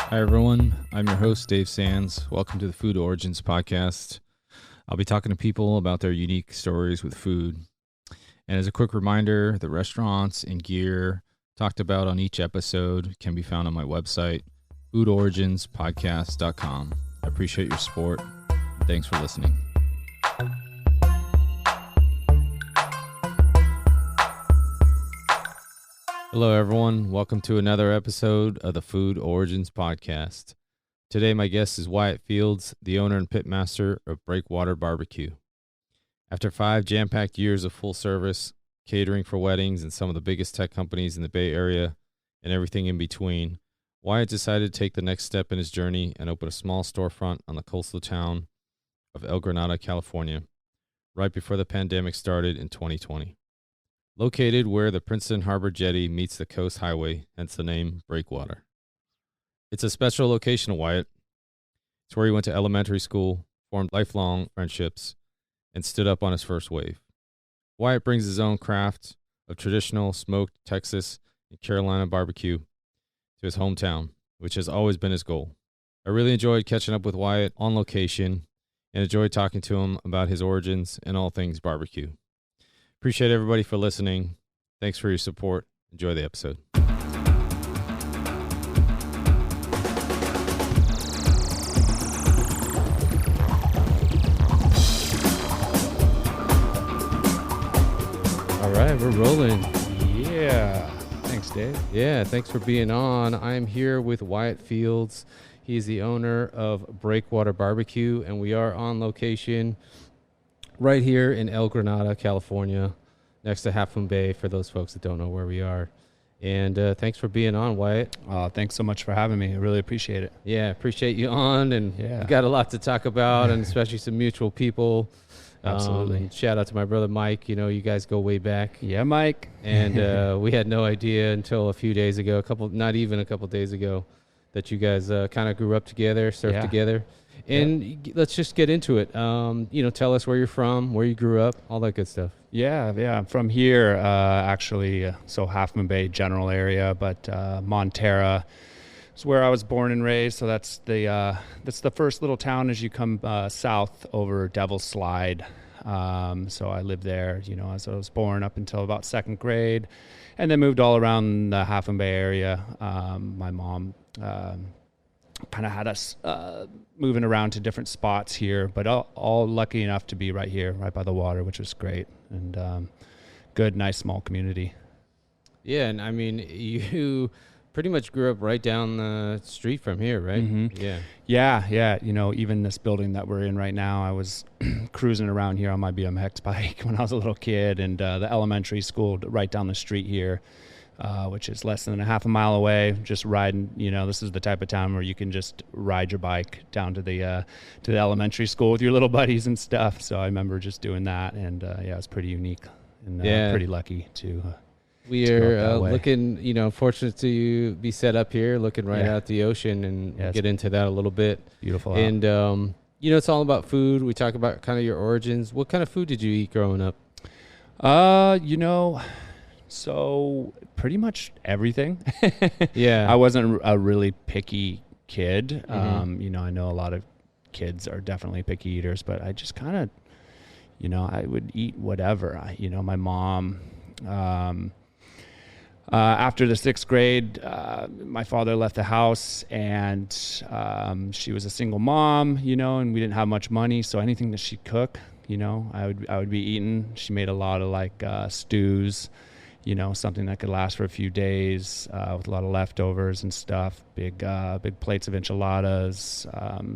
Hi, everyone. I'm your host, Dave Sands. Welcome to the Food Origins podcast. I'll be talking to people about their unique stories with food. And as a quick reminder, the restaurants and gear talked about on each episode can be found on my website, foodoriginspodcast.com. I appreciate your support. And thanks for listening. Hello, everyone. Welcome to another episode of the Food Origins podcast. Today, my guest is Wyatt Fields, the owner and pitmaster of Breakwater BBQ. After 5 jam-packed years of full service, catering for weddings and some of the biggest tech companies in the Bay Area and everything in between, Wyatt decided to take the next step in his journey and open a small storefront on the coastal town of Granada, California, right before the pandemic started in 2020. Located where the Princeton Harbor Jetty meets the coast highway, hence the name Breakwater. It's a special location to Wyatt. It's where he went to elementary school, formed lifelong friendships, and stood up on his first wave. Wyatt brings his own craft of traditional smoked Texas and Carolina barbecue to his hometown, which has always been his goal. I really enjoyed catching up with Wyatt on location and enjoyed talking to him about his origins and all things barbecue. Appreciate everybody for listening. Thanks for your support. Enjoy the episode. All right, we're rolling. Yeah. Thanks, Dave. Yeah, thanks for being on. I'm here with Wyatt Fields. He's the owner of Breakwater BBQ, and we are on location right here in El Granada, California, next to Half Moon Bay, for those folks that don't know where we are. And thanks for being on, Wyatt. Thanks so much for having me. I really appreciate it. Yeah, appreciate you on, and we got a lot to talk about, and especially some mutual people. Absolutely. And shout out to my brother Mike. You know, you guys go way back. Yeah, Mike. And we had no idea until a few days ago, not even a couple days ago, that you guys kind of grew up together, surfed together. And let's just get into it. Tell us where you're from, where you grew up, all that good stuff. Yeah. I'm from here, actually. So Half Moon Bay general area, but Montera is where I was born and raised. So that's the first little town as you come south over Devil's Slide. So I lived there, as I was born up until about 2nd grade, and then moved all around the Half Moon Bay area. My mom kind of had us moving around to different spots here, but all lucky enough to be right here, right by the water, which was great. And good, nice, small community. Yeah, and I mean, you pretty much grew up right down the street from here, right? Mm-hmm. Yeah. Even this building that we're in right now, I was cruising around here on my BMX bike when I was a little kid, and the elementary school right down the street here, which is less than a half a mile away, just riding. This is the type of town where you can just ride your bike down to the elementary school with your little buddies and stuff. So I remember just doing that, and it's pretty unique and pretty lucky to. We are looking, fortunate to be set up here, looking right out the ocean, and we'll get into that a little bit. Beautiful. And it's all about food. We talk about kind of your origins. What kind of food did you eat growing up? So pretty much everything. Yeah. I wasn't a really picky kid. Mm-hmm. I know a lot of kids are definitely picky eaters, but I just kind of, I would eat whatever. My mom, after the 6th grade, my father left the house, and she was a single mom, and we didn't have much money. So anything that she'd cook, I would be eating. She made a lot of stews, something that could last for a few days, with a lot of leftovers and stuff, big plates of enchiladas,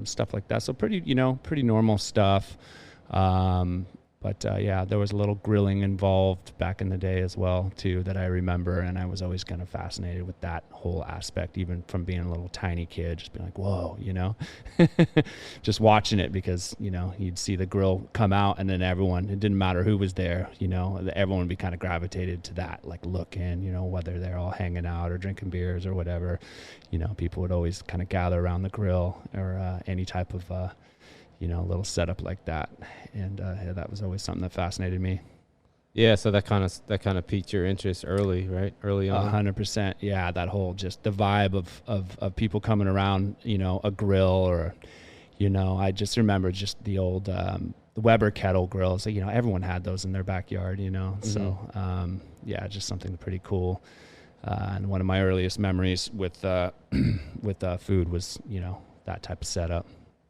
stuff like that. So pretty normal stuff. But there was a little grilling involved back in the day as well, too, that I remember. And I was always kind of fascinated with that whole aspect, even from being a little tiny kid, just being like, whoa, just watching it, because, you'd see the grill come out, and then everyone, it didn't matter who was there, everyone would be kind of gravitated to that, like looking, whether they're all hanging out or drinking beers or whatever, people would always kind of gather around the grill or any type of a little setup like that. And that was always something that fascinated me. Yeah, so that kind of piqued your interest early, right? Early on. 100%. Yeah, that whole just the vibe of people coming around, a grill or, I just remember just the old the Weber kettle grills. Everyone had those in their backyard. So yeah, just something pretty cool. And one of my earliest memories with with food was that type of setup.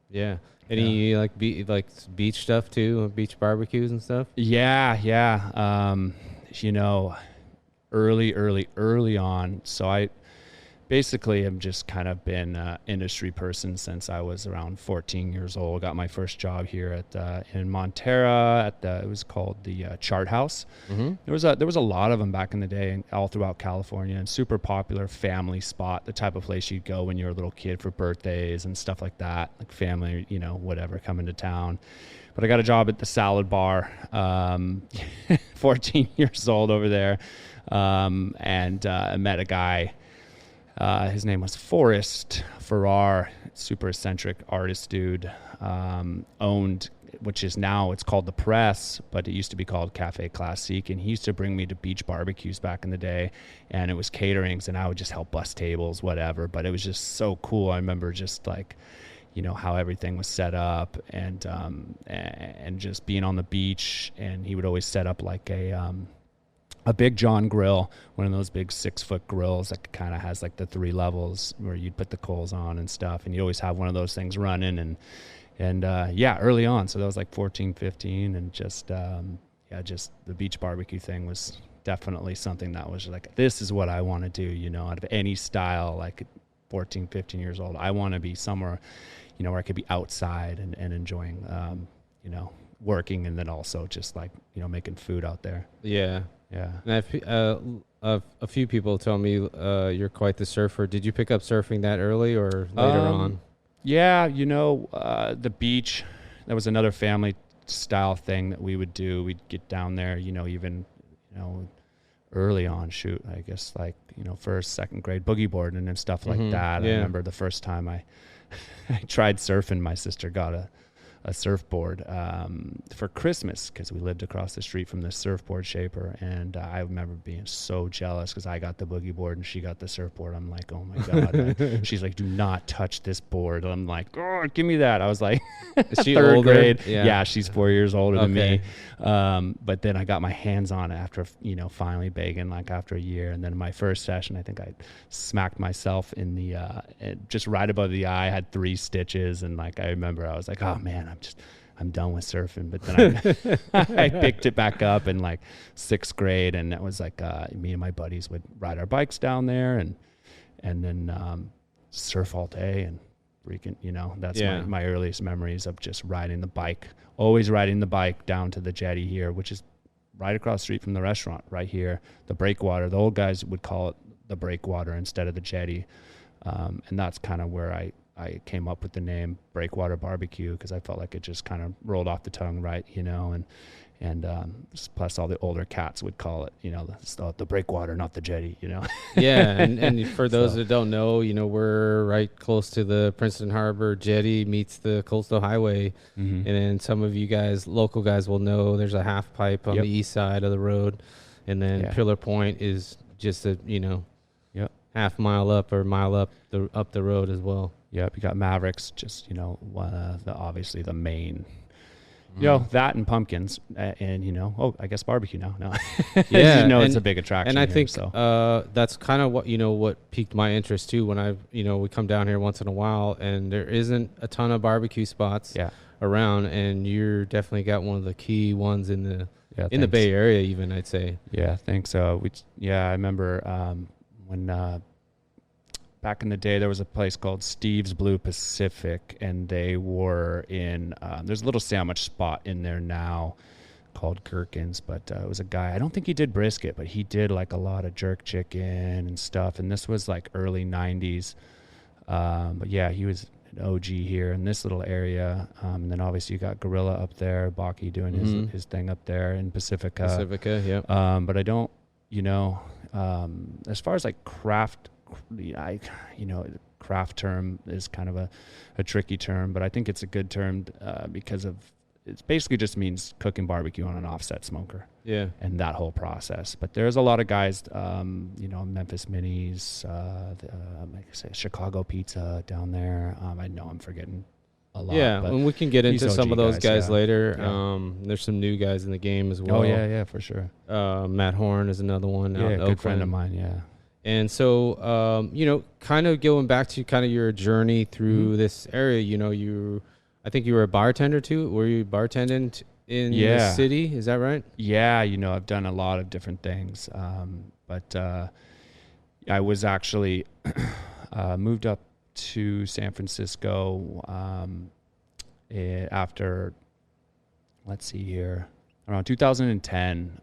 Yeah. Any like beach stuff too, beach barbecues and stuff? Yeah. Early on. So I basically have just kind of been an industry person since I was around 14 years old. Got my first job here in Montera it was called the Chart House. Mm-hmm. There was a lot of them back in the day, all throughout California, and super popular family spot, the type of place you'd go when you're a little kid for birthdays and stuff like that, like family, whatever, coming to town. But I got a job at the Salad Bar, 14 years old over there, and I met a guy. His name was Forrest Farrar, super eccentric artist dude, owned, which is now, it's called The Press, but it used to be called Cafe Classique. And he used to bring me to beach barbecues back in the day, and it was caterings, and I would just help bus tables, whatever. But it was just so cool. I remember just like, how everything was set up, and just being on the beach. And he would always set up like a Big John grill, one of those big 6-foot grills that kind of has like the 3 levels where you'd put the coals on and stuff. And you always have one of those things running and yeah, early on. So that was like 14, 15. And just the beach barbecue thing was definitely something that was like, this is what I want to do, out of any style, like 14, 15 years old. I want to be somewhere, where I could be outside and enjoying, working, and then also just like, making food out there. Yeah. Yeah. And a few people tell me you're quite the surfer. Did you pick up surfing that early or later on? Yeah, the beach, that was another family style thing that we would do. We'd get down there, even, early on, I guess like, first, second grade boogie boarding and stuff like that. Yeah. I remember the first time I tried surfing, my sister got a surfboard for Christmas because we lived across the street from this surfboard shaper, and I remember being so jealous because I got the boogie board and she got the surfboard. I'm like, oh my god. She's like, do not touch this board. I'm like, oh, give me that. I was like, is she third older? grade. Yeah, she's 4 years older than me. But then I got my hands on it after finally begging, like after a year. And then my first session, I think I smacked myself in the just right above the eye, had 3 stitches, and like I remember I was like, oh man, I'm done with surfing. But then I picked it back up in like 6th grade, and it was like me and my buddies would ride our bikes down there and then surf all day and freaking, that's my earliest memories of just riding the bike, always riding the bike down to the jetty here, which is right across the street from the restaurant right here, the Breakwater. The old guys would call it the Breakwater instead of the jetty. And that's kind of where I came up with the name Breakwater BBQ, because I felt like it just kind of rolled off the tongue, right? And plus all the older cats would call it, the Breakwater, not the jetty, Yeah, and for those that don't know, we're right close to the Princeton Harbor Jetty meets the Coastal Highway, and then some of you guys, local guys, will know there's a half pipe on the east side of the road, and then Pillar Point is just a half mile up or mile up the road as well. Yep, you got Mavericks, just obviously the main, that and pumpkins, and I guess barbecue now. No, yeah, it's a big attraction. And I here, think that's kind of what piqued my interest too. When we come down here once in a while, and there isn't a ton of barbecue spots around, and you're definitely got one of the key ones in the Bay Area, even I'd say. Yeah, thanks. I remember when. Back in the day, there was a place called Steve's Blue Pacific, and they were in, there's a little sandwich spot in there now called Gherkins, but it was a guy, I don't think he did brisket, but he did like a lot of jerk chicken and stuff, and this was like early 90s. But yeah, he was an OG here in this little area. And then obviously you got Gorilla up there, Baki doing his thing up there in Pacifica, yeah. But I don't, as far as like craft, craft term is kind of a tricky term, but I think it's a good term because of it basically just means cooking barbecue on an offset smoker. Yeah. And that whole process. But there's a lot of guys, Memphis Minis, like I say, Chicago Pizza down there. I know I'm forgetting a lot. Yeah, but and we can get into some of those guys later. Yeah. There's some new guys in the game as well. Oh, yeah, for sure. Matt Horn is another one. Yeah, good friend of mine, yeah. And so, kind of going back to kind of your journey through this area, I think you were a bartender too. Were you bartending in the city? Is that right? Yeah, I've done a lot of different things. But I was actually moved up to San Francisco after, let's see here, around 2010.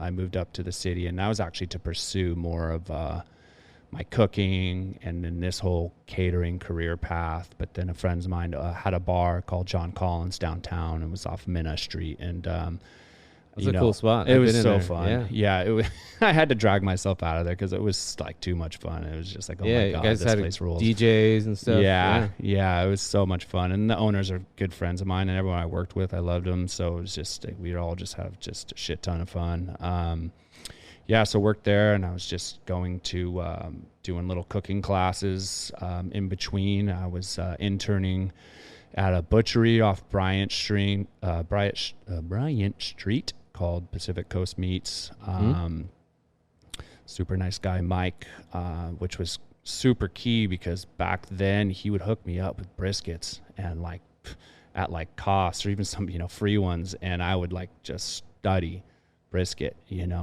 I moved up to the city, and that was actually to pursue more of my cooking and then this whole catering career path. But then a friend of mine had a bar called John Collins downtown. It was off Minna Street, and it was a cool spot. It was so fun. Yeah, I had to drag myself out of there because it was like too much fun. It was just like, oh my God, guys this had place rules. DJs and stuff. Yeah, it was so much fun. And the owners are good friends of mine, and everyone I worked with, I loved them. So it was just, we'd all just have just a shit ton of fun. So worked there, and I was just going to doing little cooking classes in between. I was interning at a butchery off Bryant Street called Pacific Coast Meats. Super nice guy, Mike, which was super key because back then he would hook me up with briskets and at cost, or even some free ones, and I would just study brisket,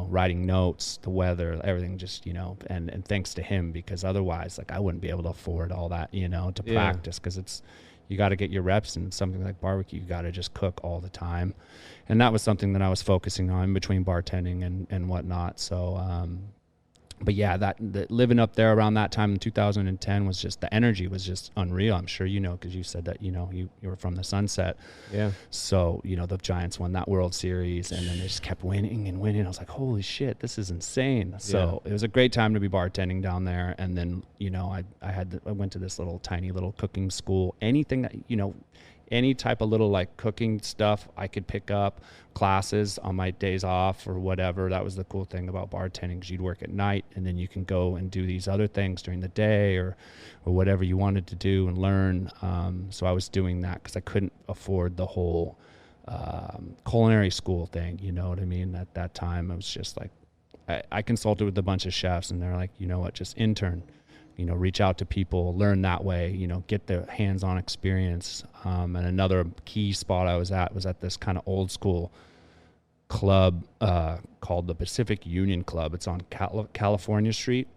writing notes, the weather, everything, just and thanks to him, because otherwise I wouldn't be able to afford all that to practice, because you got to get your reps, and something like barbecue, you got to just cook all the time. And that was something that I was focusing on in between bartending and whatnot. So but yeah, that living up there around that time in 2010 was just, the energy was just unreal. I'm sure because you said that you were from the Sunset. Yeah. So the Giants won that World Series, and then they just kept winning and winning. I was like, holy shit, this is insane. So it was a great time to be bartending down there. And then I went to this tiny little cooking school. Anything that any type of little cooking stuff I could pick up, classes on my days off or whatever. That was the cool thing about bartending, because you'd work at night, and then you can go and do these other things during the day or whatever you wanted to do and learn. So I was doing that because I couldn't afford the whole culinary school thing. You know what I mean? At that time, I was just I consulted with a bunch of chefs, and they're like, you know what, just intern. Reach out to people, learn that way, get the hands-on experience. And another key spot I was at this kind of old school club called the Pacific Union Club. It's on California Street,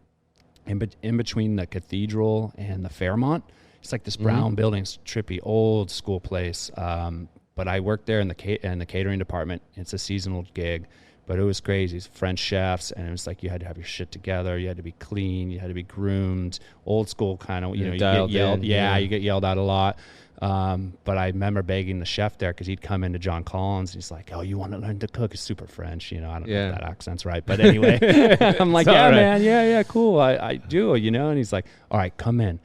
in between the Cathedral and the Fairmont. It's like this brown building, trippy old school place. But I worked there in the catering department. It's a seasonal gig. But it was crazy. It's French chefs, and it was you had to have your shit together. You had to be clean. You had to be groomed. Old school kind of, you get yelled. You get yelled at a lot. But I remember begging the chef there, because he'd come into John Collins, and he's like, "Oh, you want to learn to cook?" It's super French, I don't know if that accent's right, but anyway, I'm like, "Yeah, man, yeah, cool, I do," And he's like, "All right, come in."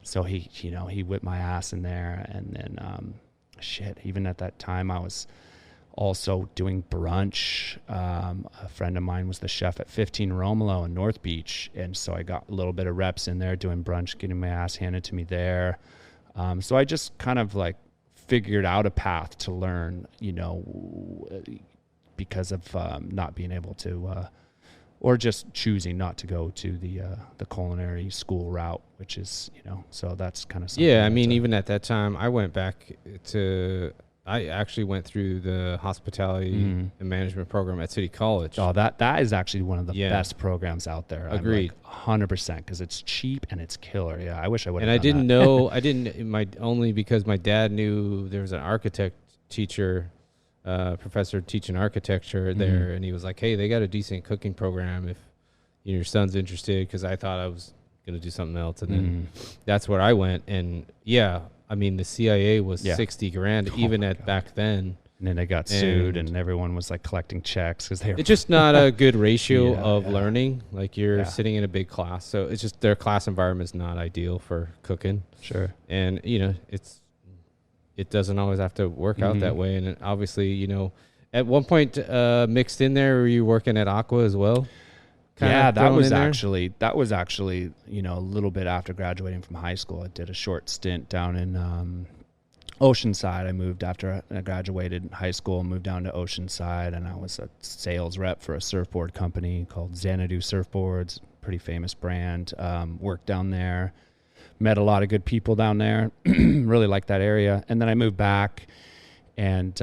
So he whipped my ass in there, and then even at that time, I was also doing brunch. A friend of mine was the chef at 15 Romolo in North Beach, and so I got a little bit of reps in there doing brunch, getting my ass handed to me there. So I just kind of figured out a path to learn, because of not being able to, or just choosing not to go to the culinary school route, which is, so that's kind of something. Yeah, I mean, even at that time, I actually went through the hospitality and management program at City College. Oh, that is actually one of the best programs out there. Agreed. 100%, because it's cheap and it's killer. Yeah, I wish I would have. And I didn't know, only because my dad knew there was an architect teacher, professor teaching architecture there, and he was like, "Hey, they got a decent cooking program if your son's interested," because I thought I was going to do something else, and then that's where I went. And I mean, the CIA was $60,000 even back then. And then they got sued, and everyone was collecting checks because it's just not a good ratio of learning. You're sitting in a big class, so it's just their class environment is not ideal for cooking. Sure. And it doesn't always have to work out that way. And obviously, you know, at one point mixed in there, were you working at Aqua as well? Yeah, that was actually, you know, a little bit after graduating from high school. I did a short stint down in Oceanside. I moved after I graduated high school, moved down to Oceanside, and I was a sales rep for a surfboard company called Xanadu Surfboards, pretty famous brand. Worked down there, met a lot of good people down there, really liked that area. And then I moved back and,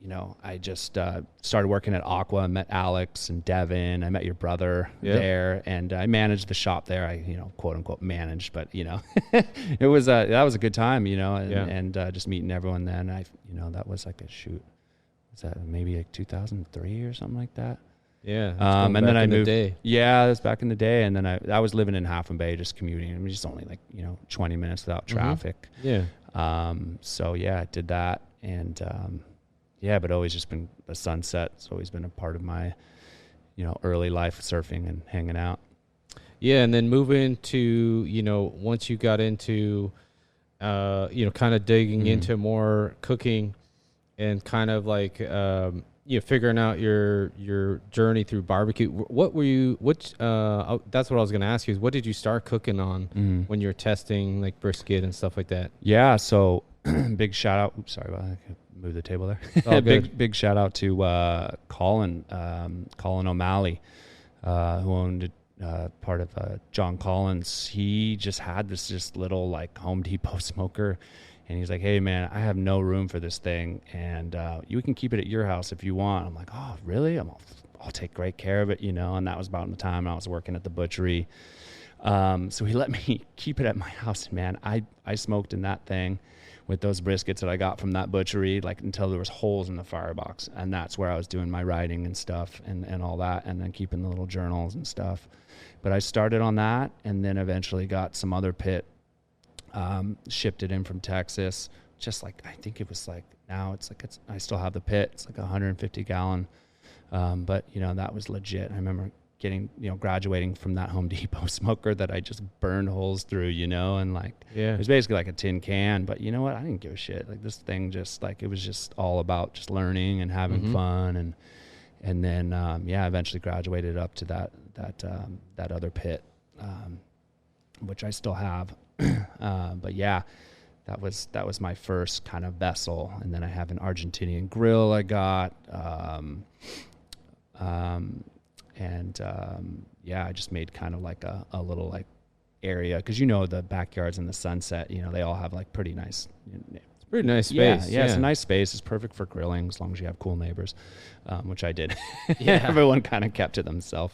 you know, I just started working at Aqua. I met Alex and Devin. I met your brother there, and I managed the shop there. I, you know, quote unquote managed, but you know, it was that was a good time, you know, and just meeting everyone. Then you know, that was like was that maybe like 2003 or something like that? Yeah. And then I moved. Yeah, that's back in the day. And then I was living in Half Moon Bay, just commuting. I mean, just only like, you know, 20 minutes without traffic. Yeah. So yeah, I did that, and yeah, but always just been a Sunset. It's always been a part of my, you know, early life, surfing and hanging out. Yeah, and then moving to, you know, once you got into, you know, kind of digging into more cooking and kind of like, you know, figuring out your journey through barbecue. That's what I was going to ask you is what did you start cooking on when you were testing like brisket and stuff like that? Yeah, so big shout out. Oops, sorry about that. Move the table there. Big shout out to Colin O'Malley, who owned part of John Collins. He just had this little like Home Depot smoker, and he's like, "Hey man, I have no room for this thing, and you can keep it at your house if you want." I'm like, "Oh really? I'll take great care of it, you know." And that was about the time I was working at the butchery. So he let me keep it at my house. Man, I smoked in that thing with those briskets that I got from that butchery, like until there was holes in the firebox. And that's where I was doing my writing and stuff and all that, and then keeping the little journals and stuff. But I started on that, and then eventually got some other pit, shipped it in from Texas. Just like, I think it was like, now it's like, I still have the pit. It's like 150 gallon. But you know, that was legit. I remember getting, you know, graduating from that Home Depot smoker that I just burned holes through, you know, and like, it was basically like a tin can, but you know what? I didn't give a shit. Like this thing just like, it was just all about just learning and having fun. And then, eventually graduated up to that other pit, which I still have. But yeah, that was my first kind of vessel. And then I have an Argentinian grill I got, I just made kind of like a little like area, because you know the backyards in the Sunset, you know, they all have like pretty nice. It's pretty nice space. Yeah, it's a nice space. It's perfect for grilling as long as you have cool neighbors, which I did. Everyone kind of kept to themselves,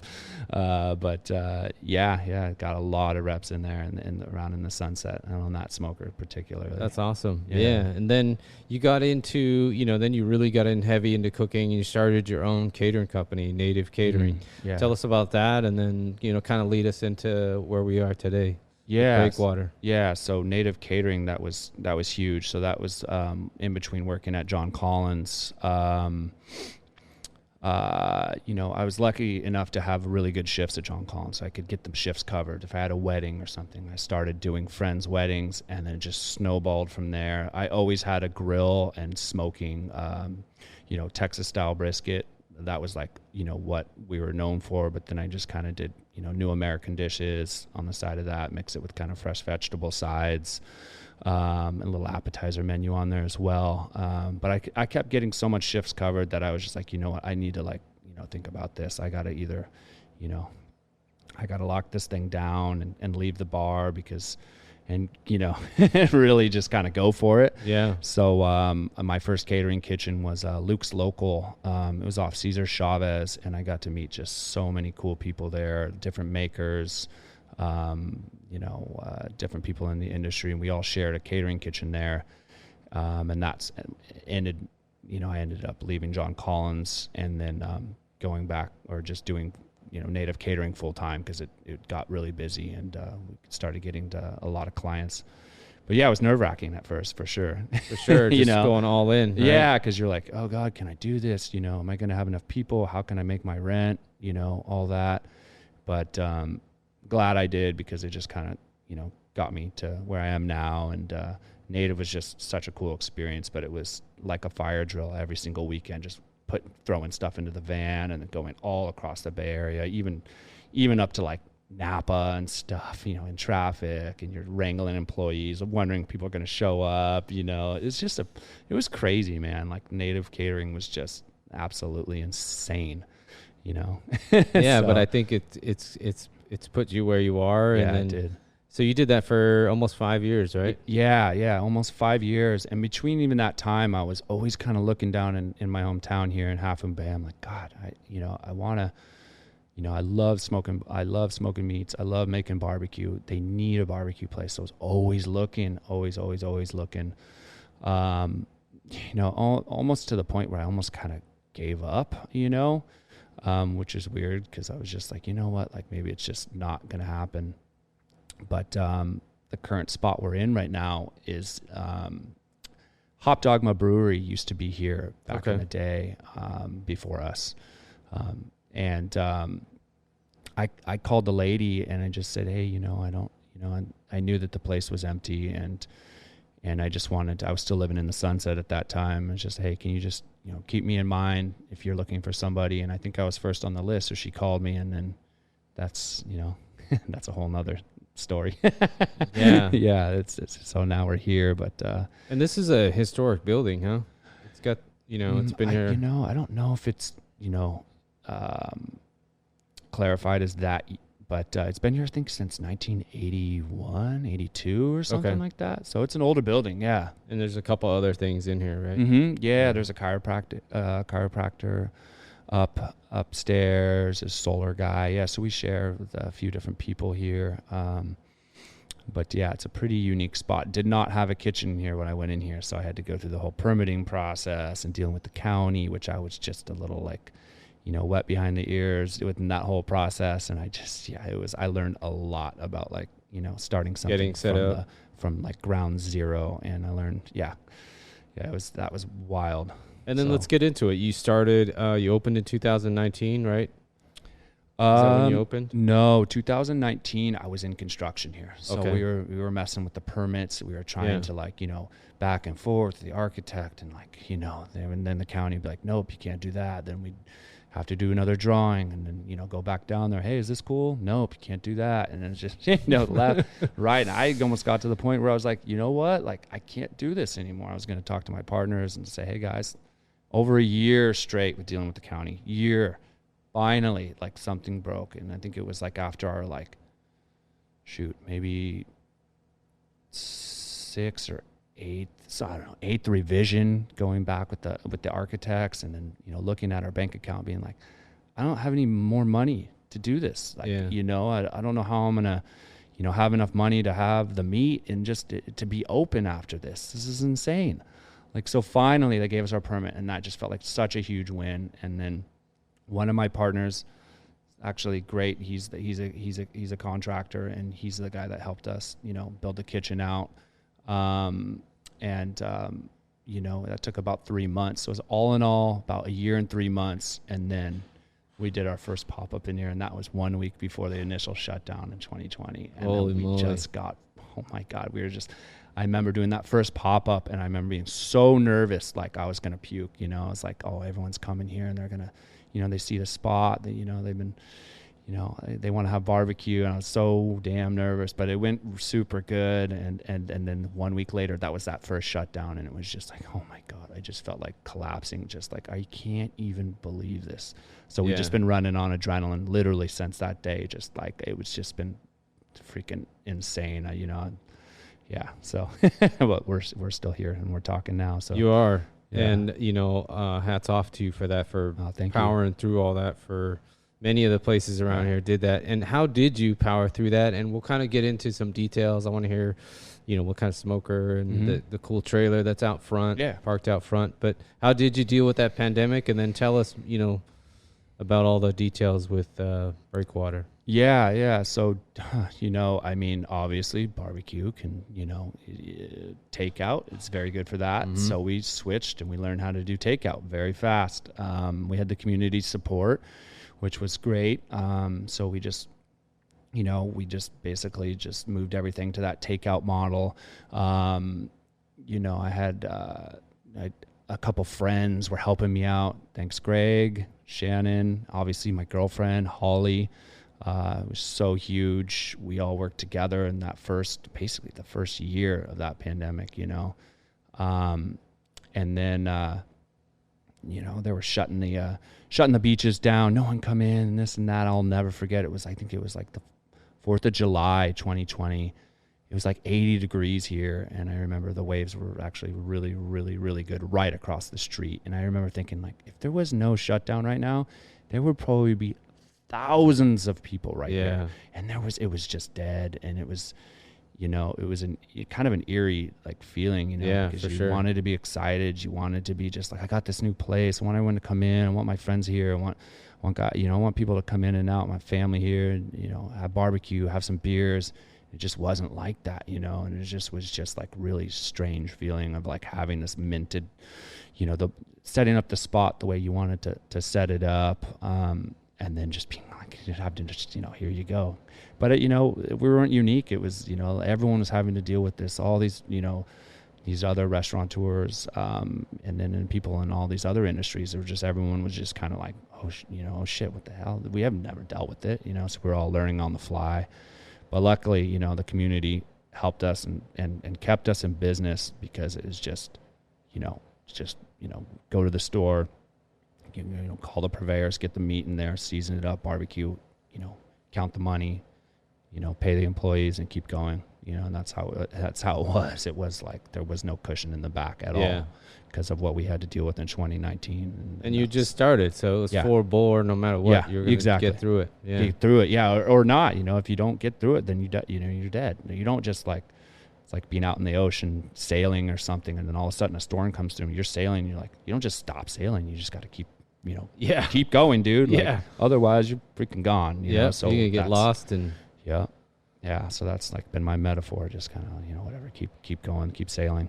but got a lot of reps in there and around in the Sunset and on that smoker particularly. That's awesome. Yeah, and then you got into, you know, then you really got in heavy into cooking, and you started your own catering company, Native Catering. Tell us about that, and then, you know, kind of lead us into where we are today. Breakwater. Yeah, so Native Catering, that was huge. So that was in between working at John Collins. You know, I was lucky enough to have really good shifts at John Collins, so I could get the shifts covered. If I had a wedding or something, I started doing friends' weddings, and then it just snowballed from there. I always had a grill and smoking, you know, Texas-style brisket. That was like, you know, what we were known for. But then I just kind of did, you know, new American dishes on the side of that, mix it with kind of fresh vegetable sides, and a little appetizer menu on there as well. But I kept getting so much shifts covered that I was just like, you know what, I need to, like, you know, think about this. I got to either, you know, I got to lock this thing down and leave the bar and you know, really just kind of go for it. Yeah. So my first catering kitchen was Luke's Local. It was off Cesar Chavez, and I got to meet just so many cool people there, different makers, you know, different people in the industry, and we all shared a catering kitchen there. And that's ended, you know, I ended up leaving John Collins and then going back, or just doing, you know, Native Catering full time, because it got really busy, and we started getting to a lot of clients. But yeah, it was nerve wracking at first, for sure. For sure, just you know, going all in. Right? Yeah, because you're like, oh God, can I do this? You know, am I going to have enough people? How can I make my rent? You know, all that. But glad I did, because it just kind of, you know, got me to where I am now. And Native was just such a cool experience, but it was like a fire drill every single weekend, just throwing stuff into the van and then going all across the Bay Area, even up to like Napa and stuff, you know, in traffic, and you're wrangling employees, wondering if people are going to show up, you know. It's just it was crazy, man. Like Native catering was just absolutely insane, you know. Yeah, So, but I think it's put you where you are. yeah, And then, it did. so you did that for almost 5 years, right? Yeah, almost 5 years. And between even that time, I was always kind of looking down in my hometown here in Half Moon Bay. I'm like, God, I want to, you know, I love smoking meats. I love making barbecue. They need a barbecue place. So I was always looking, always looking, you know, almost to the point where I almost kind of gave up, you know, which is weird because I was just like, you know what, like maybe it's just not going to happen. But the current spot we're in right now is Hop Dogma Brewery used to be here back in the day, before us. I called the lady and I just said, hey, you know, I knew that the place was empty, and I just I was still living in the Sunset at that time. It's just, hey, can you just, you know, keep me in mind if you're looking for somebody? And I think I was first on the list. So she called me, and then that's, you know, that's a whole nother story. Yeah. It's so now we're here, but, And this is a historic building, huh? It's got, you know, it's been here. You know, I don't know if it's, you know, clarified as that, but it's been here, I think, since 1981, 82 or something like that. So it's an older building, yeah. And there's a couple other things in here, right? Mm-hmm. Yeah, there's a chiropractor upstairs, a solar guy. Yeah, so we share with a few different people here. But yeah, it's a pretty unique spot. Did not have a kitchen here when I went in here, so I had to go through the whole permitting process and dealing with the county, which I was just a little like, you know, wet behind the ears within that whole process. And I learned a lot about, like, you know, starting something getting set up from like ground zero. And I learned, that was wild. And then let's get into it. You started, you opened in 2019, right? Is that when you opened? No, 2019, I was in construction here. So we were messing with the permits. We were trying to, like, you know, back and forth with the architect, and, like, you know, and then the county would be like, nope, you can't do that. Then we'd have to do another drawing, and then, you know, go back down there. Hey, is this cool? Nope, you can't do that. And then it's just, you know, left, right. And I almost got to the point where I was like, you know what? Like, I can't do this anymore. I was going to talk to my partners and say, hey, guys, over a year straight with dealing with the county, finally, like, something broke. And I think it was like after our, like, maybe 6th or 8th, so I don't know, 8th revision, going back with the architects, and then, you know, looking at our bank account being like, I don't have any more money to do this. Like, you know, I don't know how I'm going to, you know, have enough money to have the meat and just to be open after this. This is insane. Like, so finally they gave us our permit, and that just felt like such a huge win. And then one of my partners, actually great, he's a contractor, and he's the guy that helped us, you know, build the kitchen out. You know, that took about 3 months. So it was all in all about a year and 3 months. And then we did our first pop-up in here, and that was 1 week before the initial shutdown in 2020. And Holy moly. Just got, oh my God, I remember doing that first pop-up, and I remember being so nervous, like I was going to puke, you know. It's like, oh, everyone's coming here, and they're going to, you know, they see the spot that, you know, they've been, you know, they want to have barbecue, and I was so damn nervous, but it went super good. And then 1 week later, that was that first shutdown, and it was just like, oh my God, I just felt like collapsing, just like, I can't even believe this. So we've just been running on adrenaline literally since that day. Just like, it was just been freaking insane, you know. Yeah. So, but we're still here, and we're talking now. So you are. Yeah. And, you know, hats off to you for that, for powering through all that. For many of the places around here did that. And how did you power through that? And we'll kind of get into some details. I want to hear, you know, what kind of smoker and the cool trailer that's out front, parked out front. But how did you deal with that pandemic? And then tell us, you know, about all the details with Breakwater. Yeah. So, you know, I mean, obviously barbecue can, you know, takeout. It's very good for that. Mm-hmm. So we switched, and we learned how to do takeout very fast. We had the community support, which was great. So we just we just basically just moved everything to that takeout model. I had a couple friends were helping me out. Thanks, Greg, Shannon, obviously my girlfriend, Holly. It was so huge. We all worked together in that basically the first year of that pandemic, and then, they were shutting the beaches down. No one come in and this and that. I'll never forget. I think it was like the 4th of July, 2020. It was like 80 degrees here. And I remember the waves were actually really, really, really good right across the street. And I remember thinking, like, if there was no shutdown right now, there would probably be thousands of people right there. And it was just dead. And it was, it was kind of an eerie like feeling, because you wanted to be excited. You wanted to be just like, I got this new place. I want everyone to come in. I want my friends here. I want I want people to come in and out, my family here, and, have barbecue, have some beers. It just wasn't like that, and it was just like really strange feeling of like having this minted, setting up the spot the way you wanted to set it up. And then just being like, you have to just, here you go. But, we weren't unique. It was, everyone was having to deal with this, all these, these other restaurateurs, and then people in all these other industries. Everyone was just kind of like, oh shit, what the hell? We have never dealt with it, so we're all learning on the fly. But luckily, the community helped us and kept us in business, because it was just, go to the store, call the purveyors, get the meat in there, season it up, barbecue, count the money, pay the employees and keep going, and that's how it was. It was like there was no cushion in the back at all because of what we had to deal with in 2019. And you just started, so it was full bore no matter what. You're going to get through it. Get through it, or not. If you don't get through it, then you're dead. You don't just like, it's like being out in the ocean sailing or something, and then all of a sudden a storm comes through and you're sailing, you don't just stop sailing. You just got to keep keep going, dude. Like, otherwise you're freaking gone. So you get lost and so that's like been my metaphor, just kind of whatever, keep going, keep sailing.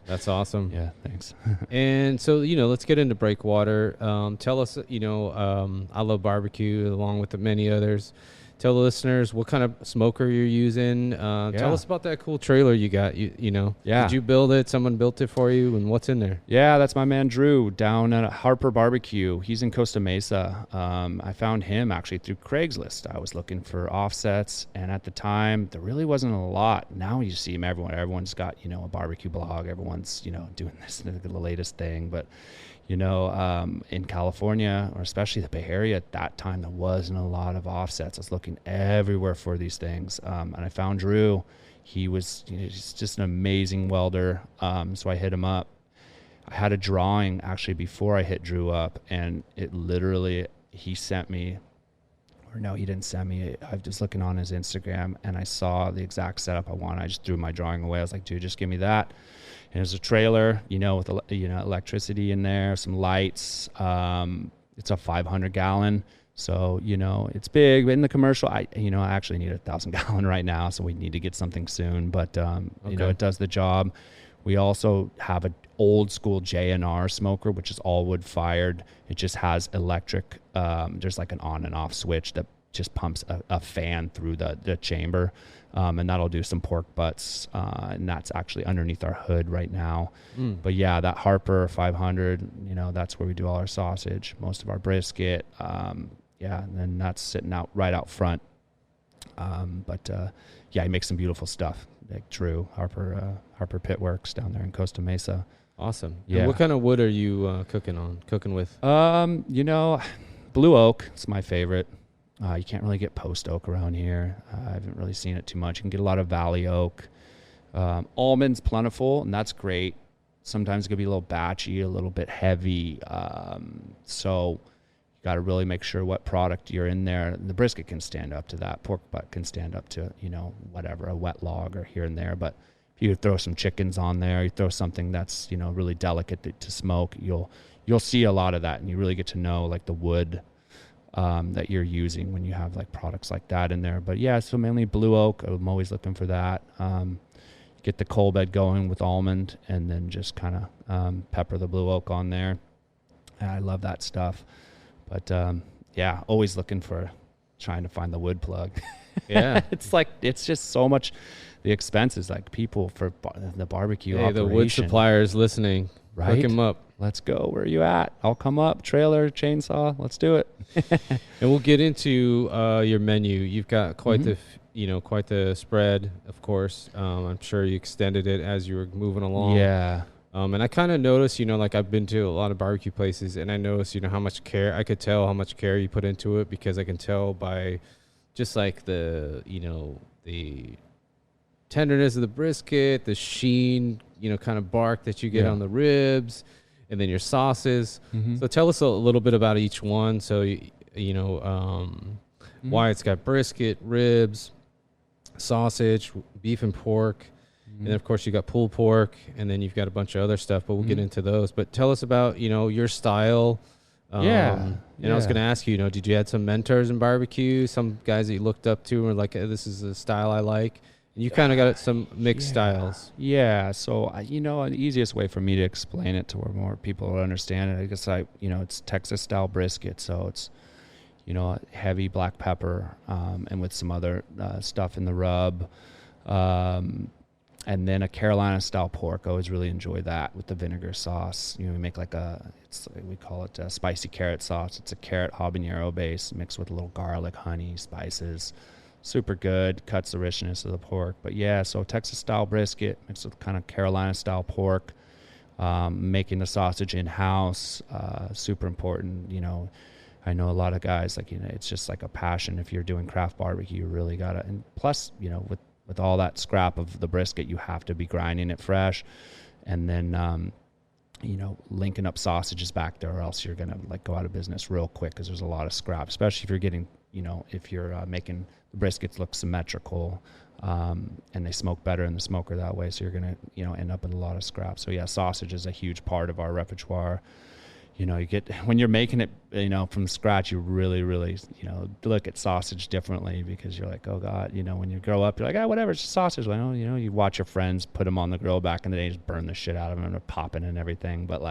That's awesome. Thanks. And so let's get into Breakwater. Tell us, I love barbecue along with the many others. Tell the listeners what kind of smoker you're using. Tell us about that cool trailer you got. Did you build it? Someone built it for you, and what's in there? That's my man Drew down at Harbor BBQ. He's in Costa Mesa. I found him actually through Craigslist. I was looking for offsets, and at the time there really wasn't a lot. Now you see him everywhere. Everyone's got a barbecue blog. Everyone's doing this, the latest thing, but. In California, or especially the Bay Area at that time, there wasn't a lot of offsets. I was looking everywhere for these things. And I found Drew. He's just an amazing welder. So I hit him up. I had a drawing actually before I hit Drew up, and it literally, he sent me, or no, he didn't send me. I was just looking on his Instagram and I saw the exact setup I wanted. I just threw my drawing away. I was like, dude, just give me that. And there's a trailer, with electricity in there, some lights. It's a 500 gallon. So, it's big, but in the commercial, I actually need a 1,000 gallon right now. So we need to get something soon, but, it does the job. We also have an old school JNR smoker, which is all wood fired. It just has electric. There's like an on and off switch that just pumps a fan through the chamber. And that'll do some pork butts. And that's actually underneath our hood right now. But that Harper 500, that's where we do all our sausage, most of our brisket. And then that's sitting right out front. He makes some beautiful stuff. Like Drew, Harper Pit Works down there in Costa Mesa. Awesome. Yeah. And what kind of wood are you cooking with? Blue oak. It's my favorite. You can't really get post oak around here. I haven't really seen it too much. You can get a lot of valley oak. Almond's plentiful, and that's great. Sometimes it could be a little batchy, a little bit heavy. So you got to really make sure what product you're in there. The brisket can stand up to that. Pork butt can stand up to, whatever, a wet log or here and there. But if you throw some chickens on there, you throw something that's, really delicate to smoke, you'll see a lot of that, and you really get to know like the wood that you're using when you have like products like that in there. But so mainly blue oak. I'm always looking for that. Get the coal bed going with almond, and then just kind of pepper the blue oak on there. And I love that stuff. But always looking for trying to find the wood plug. Yeah. It's just so much. The expenses, like people for the barbecue operation. The wood suppliers listening, right? Hook him up. Let's go. Where are you at? I'll come up. Trailer, chainsaw. Let's do it. And we'll get into your menu. You've got quite quite the spread, of course. I'm sure you extended it as you were moving along. Yeah. And I kind of noticed, like I've been to a lot of barbecue places, and I noticed, how much care, I could tell how much care you put into it, because I can tell by just like the tenderness of the brisket, the sheen, kind of bark that you get on the ribs, and then your sauces. Mm-hmm. So tell us a little bit about each one. So, Wyatt's got brisket, ribs, sausage, beef and pork. And then, of course, you got pulled pork, and then you've got a bunch of other stuff, but we'll get into those. But tell us about, your style. And I was going to ask you, did you have some mentors in barbecue, some guys that you looked up to and were like, this is the style I like? And you kind of got some mixed styles. Yeah. So, the easiest way for me to explain it to where more people will understand it, I guess it's Texas style brisket. So it's, heavy black pepper, and with some other stuff in the rub. And then a Carolina style pork. I always really enjoy that with the vinegar sauce. We make we call it a spicy carrot sauce. It's a carrot habanero base mixed with a little garlic, honey, spices. Super good, cuts the richness of the pork. But yeah, so Texas style brisket mixed with kind of Carolina style pork. Making the sausage in house, super important. I know a lot of guys it's just like a passion. If you're doing craft barbecue, you really gotta. And plus, with all that scrap of the brisket, you have to be grinding it fresh, and then linking up sausages back there, or else you're gonna go out of business real quick, because there's a lot of scrap, especially if you're getting if you're making the briskets look symmetrical, and they smoke better in the smoker that way, so you're gonna end up with a lot of scrap. So yeah, sausage is a huge part of our repertoire. You get, when you're making it, from scratch, you really, really, look at sausage differently, because you're like, oh God, when you grow up, you're like, whatever, it's just sausage. Well, you watch your friends put them on the grill back in the day, just burn the shit out of them, and they're popping and everything. But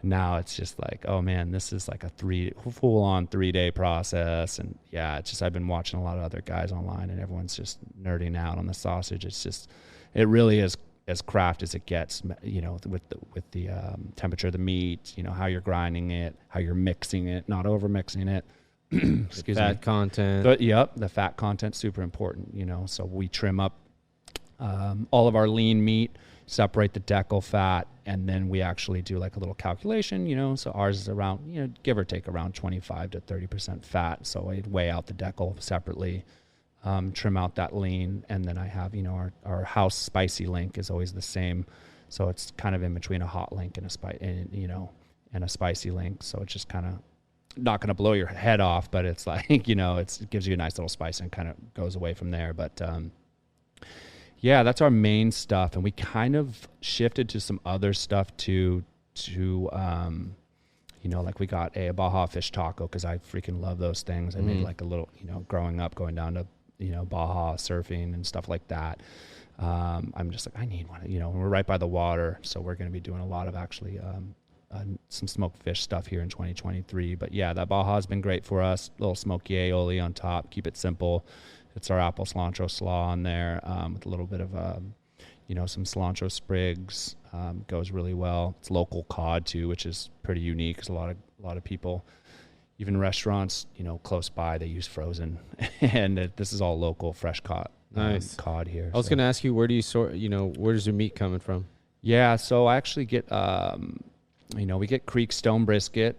now it's just like, oh man, this is like a full on 3-day process. And yeah, it's just, I've been watching a lot of other guys online, and everyone's just nerding out on the sausage. It's just, it really is as craft as it gets, with the temperature of the meat, how you're grinding it, how you're mixing it, not over mixing it. Excuse me. Fat content. But the fat content, super important, so we trim up all of our lean meat, separate the decal fat, and then we actually do like a little calculation, so ours is around, give or take around 25 to 30% fat. So I weigh out the decal separately. Trim out that lean, and then I have, our house spicy link is always the same, so it's kind of in between a hot link and a spicy link. So it's just kind of not going to blow your head off, but it's like, it gives you a nice little spice and kind of goes away from there. But yeah, that's our main stuff, and we kind of shifted to some other stuff to we got a Baja fish taco, because I freaking love those things. I made like a little, growing up, going down to Baja surfing and stuff like that. I'm just like, I need one. We're right by the water, so we're going to be doing a lot of actually some smoked fish stuff here in 2023. But yeah, that Baja has been great for us. Little smoky aioli on top. Keep it simple. It's our apple cilantro slaw on there, with a little bit of some cilantro sprigs. Goes really well. It's local cod too, which is pretty unique, because a lot of people, even restaurants, close by, they use frozen, and this is all local, fresh cod. Nice cod here. I was going to ask you, where do you sort? Where's your meat coming from? Yeah, so I actually get, we get Creek Stone brisket.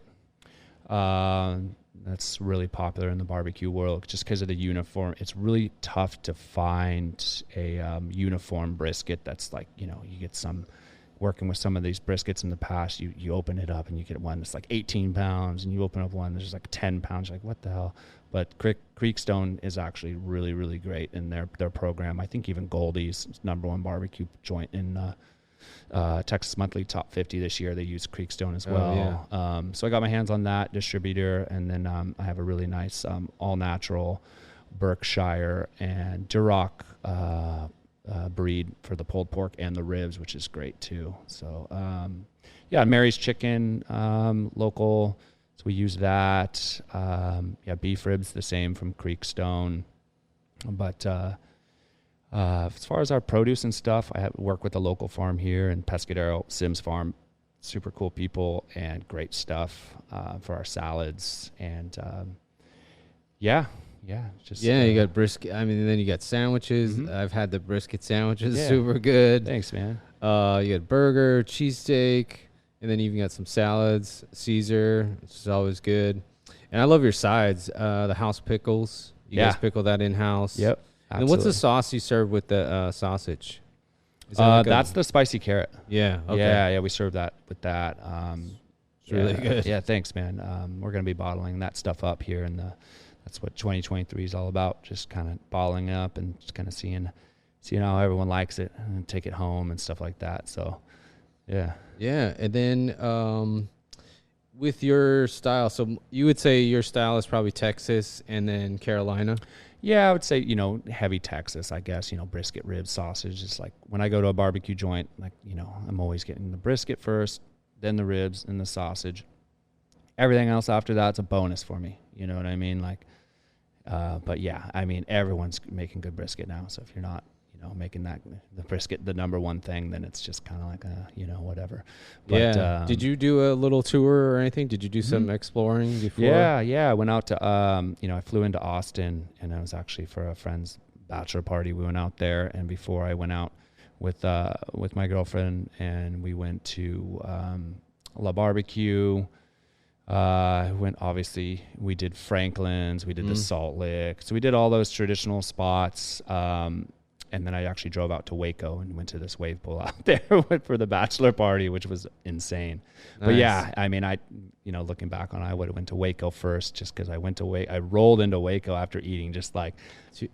That's really popular in the barbecue world, just because of the uniform. It's really tough to find a uniform brisket that's like, you get some. Working with some of these briskets in the past, you open it up and you get one that's like 18 pounds, and you open up one that's like 10 pounds. You're like, what the hell? But Creekstone is actually really, really great in their program. I think even Goldie's #1 barbecue joint in Texas Monthly Top 50 this year, they use Creekstone as well. Oh, yeah. So I got my hands on that distributor, and then I have a really nice all natural Berkshire and Duroc breed for the pulled pork and the ribs, which is great too. So Mary's chicken, local, so we use that. Beef ribs the same from Creekstone. But as far as our produce and stuff, I work with a local farm here in Pescadero, Sims Farm. Super cool people and great stuff for our salads. And just you got brisket. I mean, then you got sandwiches. Mhm. I've had the brisket sandwiches, Yeah. super good. Thanks, man. You got burger, cheesesteak, and then you even got some salads, Caesar, which is always good. And I love your sides. The house pickles. You guys pickle that in house. Yep. And what's the sauce you serve with the sausage? Is that like That's the spicy carrot. Yeah. Okay. Yeah, we serve that with that. It's really good. Yeah, thanks, man. We're gonna be bottling that stuff up here, and that's what 2023 is all about. Just kind of bottling it up and just kind of seeing how everyone likes it and take it home and stuff like that. So, yeah. Yeah, and then with your style, so you would say your style is probably Texas and then Carolina. Yeah, I would say, heavy Texas, I guess, brisket, ribs, sausage. It's like when I go to a barbecue joint, like, I'm always getting the brisket first, then the ribs and the sausage. Everything else after that's a bonus for me. You know what I mean? Like, but yeah, I mean, everyone's making good brisket now. So if you're not, making the brisket the number one thing, then it's just kind of like, whatever. But, yeah. Did you do a little tour or anything? Did you do some exploring before? Yeah. I went out to, I flew into Austin, and I was actually for a friend's bachelor party. We went out there, and before I went out with my girlfriend, and we went to La Barbecue. We did Franklin's, we did the Salt Lick. So we did all those traditional spots. And then I actually drove out to Waco and went to this wave pool out there for the bachelor party, which was insane. Nice. But yeah, I mean, looking back on it, I would have went to Waco first just because I rolled into Waco after eating just like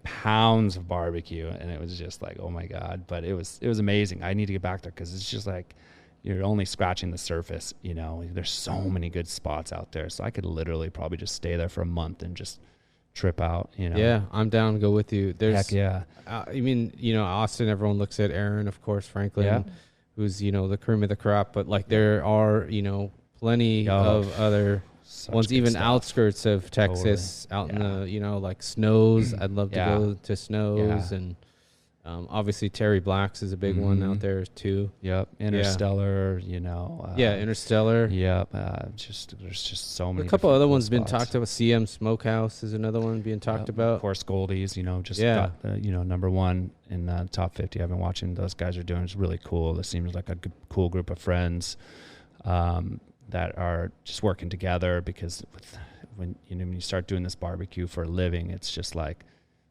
pounds of barbecue. And it was just like, oh my God. But it was amazing. I need to get back there because it's just like, you're only scratching the surface, there's so many good spots out there. So I could literally probably just stay there for a month and just trip out, Yeah, I'm down to go with you. Heck yeah. I mean, Austin, everyone looks at Aaron, of course, Franklin, who's, the cream of the crop, but like there are, plenty of other ones, even stuff. Outskirts of Texas, out in the, like Snows. I'd love to go to Snows and obviously Terry Black's is a big one out there too. Yep. Interstellar, Interstellar. Yep. There's just so many. A couple other ones been talked about. CM Smokehouse is another one being talked about. Of course, Goldie's, got the, number one in the top 50. I've been watching those guys are doing. It's really cool. It seems like a cool group of friends that are just working together because when you start doing this barbecue for a living, it's just like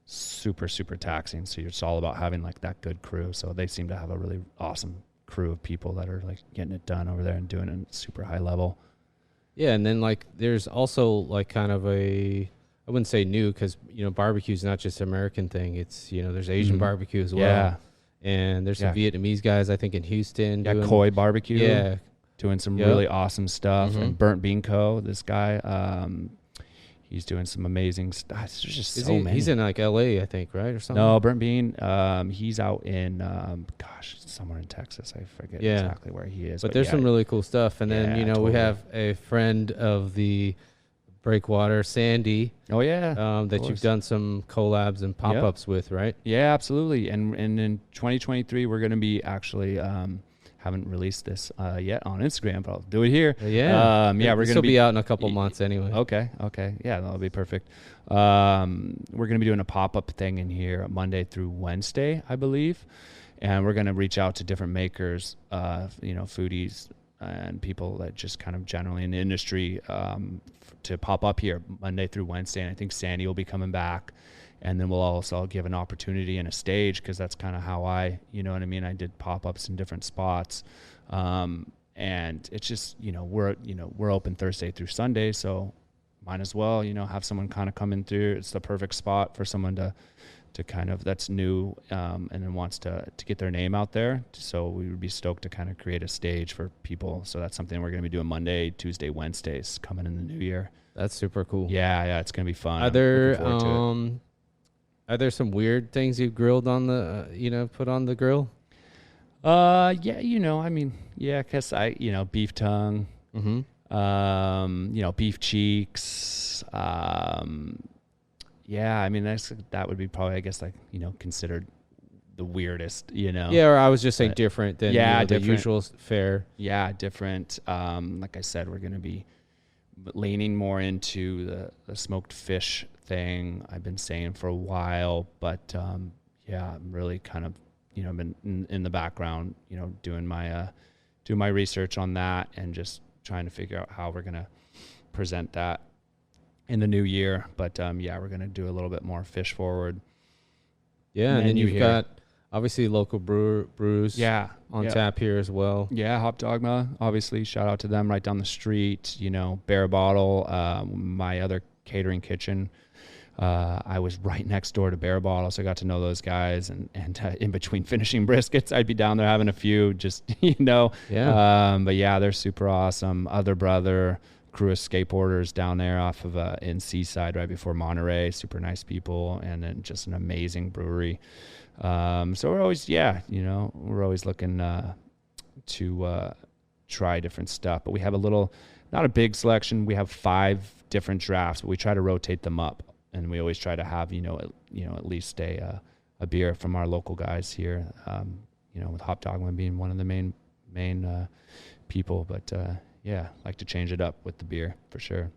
super, super taxing. So it's all about having like that good crew. So they seem to have a really awesome crew of people that are like getting it done over there and doing it at super high level. Yeah. And then like, there's also like kind of I wouldn't say new because, barbecue is not just an American thing. It's, there's Asian barbecue as well. Yeah. And there's some Vietnamese guys, I think in Houston. Yeah. Koi barbecue. Yeah. Doing some really awesome stuff. And Burnt Bean Co., this guy, he's doing some amazing stuff. There's just many. He's in like LA, I think, right? Or something? No, Burnt Bean, he's out in, somewhere in Texas. I forget exactly where he is. But there's some really cool stuff. And then, totally. We have a friend of the Breakwater, Sandy. Oh, yeah. That you've done some collabs and pop-ups with, right? Yeah, absolutely. And in 2023, we're going to be actually... haven't released this yet on Instagram, but I'll do it here. Yeah. We're going to be out in a couple months anyway. Okay. Yeah, that'll be perfect. We're going to be doing a pop-up thing in here Monday through Wednesday, I believe. And we're going to reach out to different makers, foodies and people that just kind of generally in the industry to pop up here Monday through Wednesday. And I think Sandy will be coming back. And then we'll also give an opportunity and a stage because that's kind of how I did pop-ups in different spots. And it's just, we're open Thursday through Sunday. So might as well, have someone kind of come in through. It's the perfect spot for someone to kind of, that's new and then wants to get their name out there. So we would be stoked to kind of create a stage for people. So that's something we're going to be doing Monday, Tuesday, Wednesdays coming in the new year. That's super cool. Yeah. It's going to be fun. Are there some weird things you've grilled on the, put on the grill? I guess beef tongue, beef cheeks, yeah, I mean, that would be probably, I guess, like, considered the weirdest, Yeah, or I was just saying different than yeah, the usual fare. Yeah, different. Like I said, we're going to be leaning more into the smoked fish thing. I've been saying for a while, but yeah, I'm really kind of, been in the background, doing my research on that and just trying to figure out how we're going to present that in the new year. But yeah, we're going to do a little bit more fish forward. Yeah, and then you've got obviously local brews on tap here as well. Yeah, Hop Dogma, obviously, shout out to them right down the street. Bare Bottle, my other catering kitchen. I was right next door to Bare Bottle, so I got to know those guys. And in between finishing briskets, I'd be down there having a few, just, Yeah. But yeah, they're super awesome. Other Brother, crew of skateboarders down there off of in Seaside right before Monterey, super nice people, and then just an amazing brewery. So we're always, we're always looking to try different stuff, but we have not a big selection. We have 5 different drafts, but we try to rotate them up, and we always try to have, at least a beer from our local guys here, with Hop Dogma being one of the main people, but yeah, like to change it up with the beer for sure.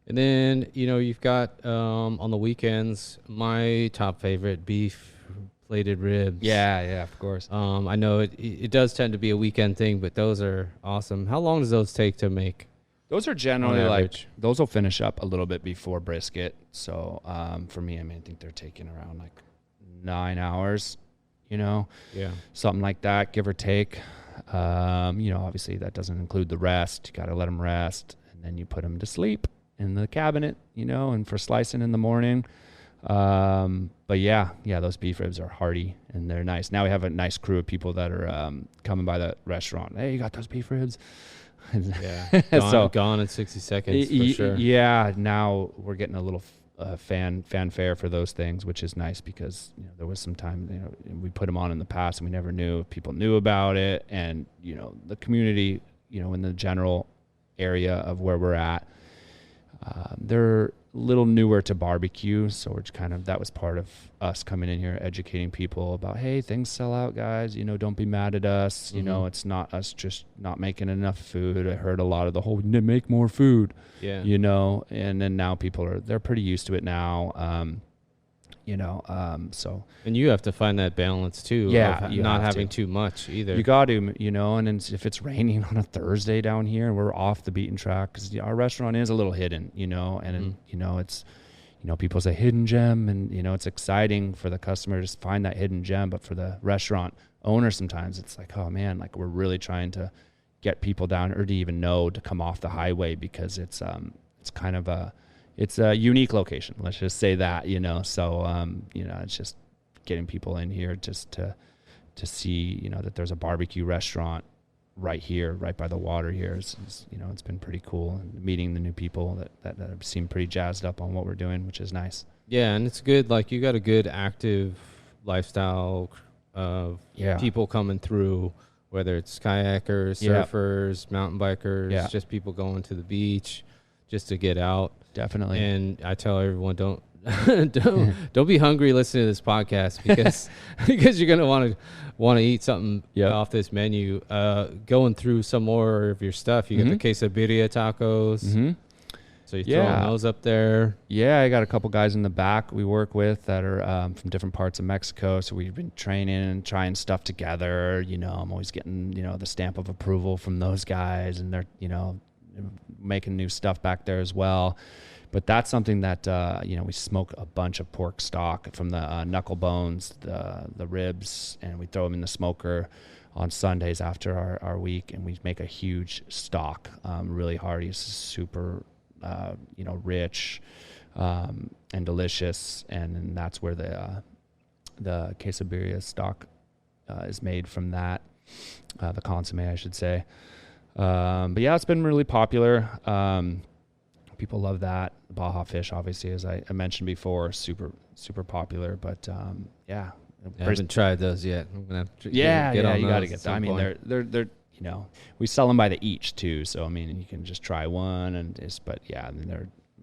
And then, you've got on the weekends, my top favorite, beef plated ribs. Yeah, of course. I know it does tend to be a weekend thing, but those are awesome. How long does those take to make? Those are generally those will finish up a little bit before brisket. So for me, I think they're taking around like 9 hours, Yeah. something like that, give or take. Obviously that doesn't include the rest. You got to let them rest, and then you put them to sleep in the cabinet, and for slicing in the morning. But yeah, those beef ribs are hearty and they're nice. Now we have a nice crew of people that are coming by the restaurant. Hey, you got those beef ribs? Yeah, gone in 60 seconds for sure. Yeah, now we're getting a little fanfare for those things, which is nice because there was some time we put them on in the past and we never knew if people knew about it, and the community in the general area of where we're at, they're a little newer to barbecue, so we're that was part of us coming in here educating people about, hey, things sell out, guys, don't be mad at us. Mm-hmm. It's not us just not making enough food. I heard a lot of the whole make more food, and then now they're pretty used to it now. So. And you have to find that balance too. Yeah. Of not having too much either. You got to, and then if it's raining on a Thursday down here and we're off the beaten track, because our restaurant is a little hidden, and it's, people say hidden gem, and, it's exciting for the customer to find that hidden gem. But for the restaurant owner, sometimes it's like, oh man, like we're really trying to get people down or to even know to come off the highway, because it's kind of it's a unique location. Let's just say that, so, it's just getting people in here just to see, that there's a barbecue restaurant right here, right by the water here. It's been pretty cool, and meeting the new people that seem pretty jazzed up on what we're doing, which is nice. Yeah. And it's good. Like you got a good active lifestyle of people coming through, whether it's kayakers, surfers, mountain bikers, just people going to the beach just to get out. Definitely. And I tell everyone, don't be hungry listening to this podcast, because you're gonna want to eat something off this menu. Going through some more of your stuff, you got the quesadilla tacos. Mm-hmm. So you're throwing those up there. Yeah, I got a couple guys in the back we work with that are from different parts of Mexico. So we've been training and trying stuff together. I'm always getting the stamp of approval from those guys, and they're making new stuff back there as well. But that's something that we smoke a bunch of pork stock from the knuckle bones, the ribs, and we throw them in the smoker on Sundays after our week, and we make a huge stock, really hearty, super rich and delicious, and that's where the quesadilla stock is made from. That the consomme, I should say. But yeah, it's been really popular. People love that. Baja fish, obviously, as I mentioned before, super popular. But yeah, I haven't tried those yet. I'm gonna have to get on you got to get them. I mean, they're we sell them by the each too. So I mean, you can just try one, but yeah,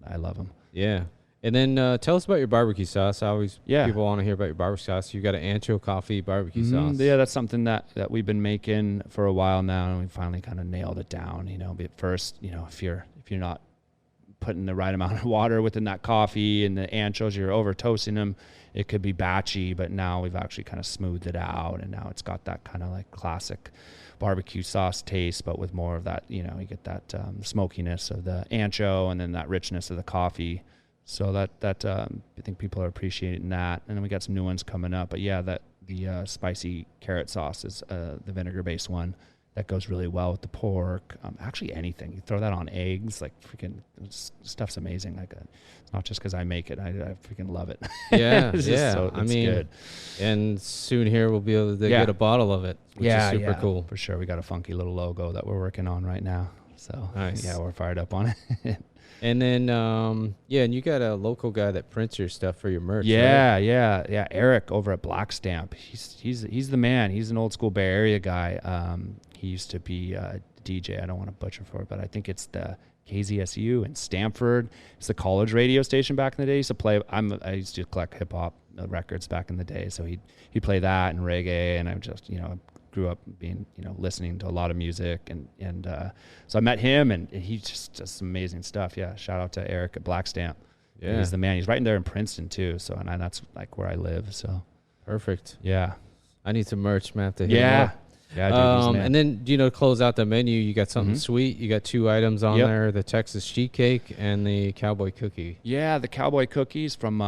I love them. Yeah. And then tell us about your barbecue sauce. Yeah. People want to hear about your barbecue sauce. You got an ancho coffee barbecue sauce. Yeah, that's something that we've been making for a while now, and we finally kind of nailed it down. But first, if you're not putting the right amount of water within that coffee and the anchos, you're over toasting them, it could be batchy. But now we've actually kind of smoothed it out, and now it's got that kind of like classic barbecue sauce taste, but with more of that. You get that smokiness of the ancho, and then that richness of the coffee. So that I think people are appreciating that. And then we got some new ones coming up. But yeah, the spicy carrot sauce is the vinegar-based one that goes really well with the pork. Actually, anything. You throw that on eggs, like freaking stuff's amazing. Like it's not just because I make it. I freaking love it. Yeah, it's good. And soon here we'll be able to get a bottle of it, which is super cool. For sure. We got a funky little logo that we're working on right now. So nice. Yeah, we're fired up on it. And then, and you got a local guy that prints your stuff for your merch. Yeah, right? yeah. Eric over at Black Stamp. He's the man. He's an old school Bay Area guy. He used to be a DJ. I don't want to butcher for it, but I think it's the KZSU in Stamford. It's the college radio station back in the day. He used to play. I used to collect hip hop records back in the day, so he'd play that and reggae, and I just grew up being, listening to a lot of music, and so I met him, and he just does some amazing stuff. Yeah, shout out to Eric at Black Stamp. Yeah, he's the man. He's right in there in Princeton too. So, and that's like where I live. So perfect. Yeah, I need some merch, man. To hit him up. Yeah, dude, and then to close out the menu, you got something sweet. You got 2 items on there: the Texas sheet cake and the cowboy cookie. Yeah, the cowboy cookies from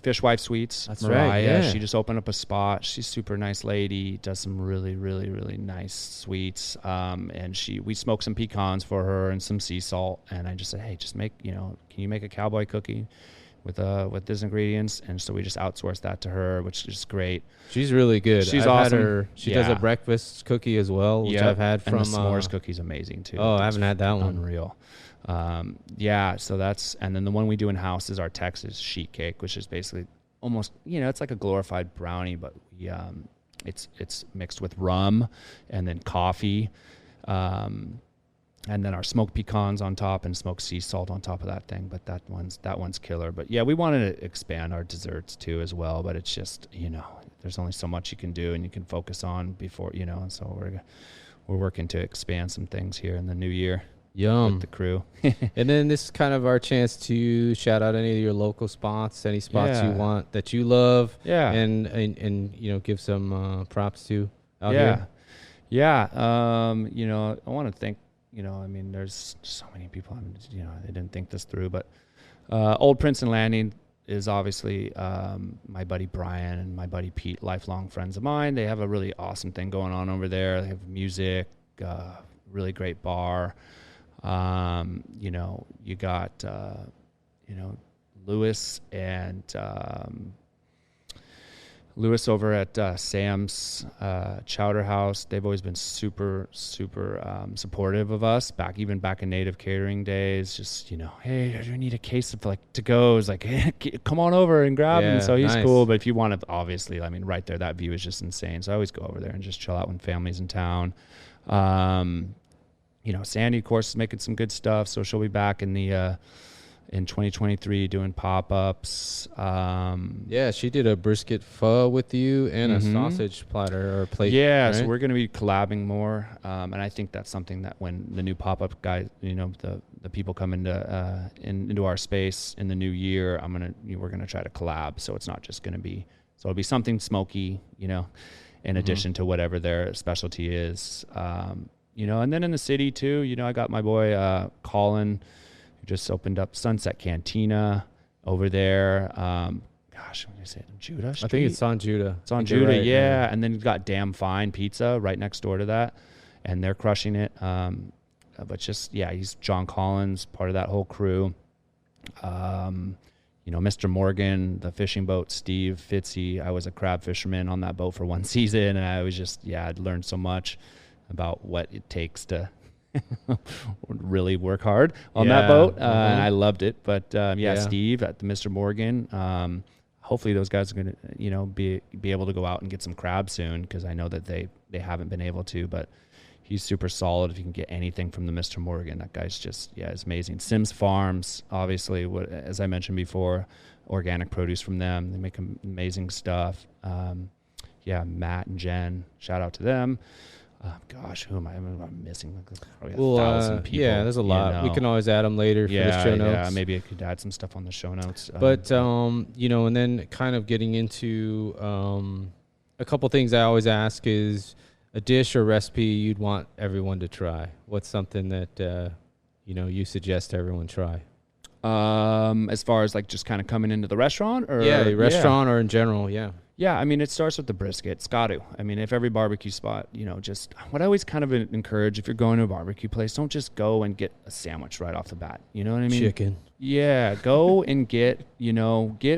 Fishwife Sweets. That's Mariah. right. Yeah. She just opened up a spot. She's a super nice lady. Does some really, really, really nice sweets. And we smoked some pecans for her and some sea salt. And I just said, hey, just make can you make a cowboy cookie with these ingredients? And so we just outsourced that to her, which is great. She's really good. She's awesome. She does a breakfast cookie as well, which I've had from. And the s'mores cookie's amazing too. Oh, I haven't had that one. Unreal. So that's, and then the one we do in house is our Texas sheet cake, which is basically almost, it's like a glorified brownie, but we, it's mixed with rum and then coffee. And then our smoked pecans on top and smoked sea salt on top of that thing. But that one's killer. But yeah, we wanted to expand our desserts too as well. But it's just, there's only so much you can do and you can focus on before, and so we're working to expand some things here in the new year. Yum. With the crew. And then this is kind of our chance to shout out any of your local spots, any spots you want that you love. Yeah. And give some props to out here. here. Yeah. I want to thank, there's so many people, they didn't think this through, but Old Princeton Landing is obviously my buddy Brian and my buddy Pete, lifelong friends of mine. They have a really awesome thing going on over there. They have music, really great bar. You got, Lewis and Lewis over at Sam's Chowder House. They've always been super, super supportive of us. Back in Native Catering days, just hey, do you need a case of to goes? Like, hey, come on over and grab him. So he's cool. But if you want to, obviously, right there, that view is just insane. So I always go over there and just chill out when family's in town. Sandy, of course, is making some good stuff. So she'll be back in the in 2023 doing pop-ups. She did a brisket pho with you and a sausage platter or plate. Yeah, right? So we're going to be collabing more. And I think that's something that when the new pop-up guys, the people come into our space in the new year, we're going to try to collab. So it's not just going to be, so it'll be something smoky, in addition to whatever their specialty is. And then in the city too, I got my boy Colin, who just opened up Sunset Cantina over there. What did I say? Judah Street? I think it's on Judah. It's on Judah, right, yeah. And then you've got Damn Fine Pizza right next door to that, and they're crushing it. But he's John Collins, part of that whole crew. Mr. Morgan, the fishing boat, Steve Fitzy. I was a crab fisherman on that boat for one season, and I was I'd learned so much about what it takes to really work hard on that boat. And I loved it. But Steve at the Mr. Morgan, hopefully those guys are going to, be able to go out and get some crab soon, because I know that they haven't been able to. But, he's super solid. If you can get anything from the Mr. Morgan, that guy's just, it's amazing. Sims Farms, obviously, as I mentioned before, organic produce from them. They make amazing stuff. Matt and Jen, shout out to them. Gosh, who am I? I'm missing probably 1,000 people. Yeah, there's a lot. We can always add them later for the show notes. Yeah, maybe I could add some stuff on the show notes. But, and then kind of getting into a couple things I always ask is a dish or recipe you'd want everyone to try. What's something that, you suggest everyone try? As far as like just kind of coming into the restaurant or restaurant or in general. Yeah, I mean, it starts with the brisket. It's got to. I mean, if every barbecue spot, just what I always kind of encourage, if you're going to a barbecue place, don't just go and get a sandwich right off the bat. You know what I mean? Chicken. Yeah, go and get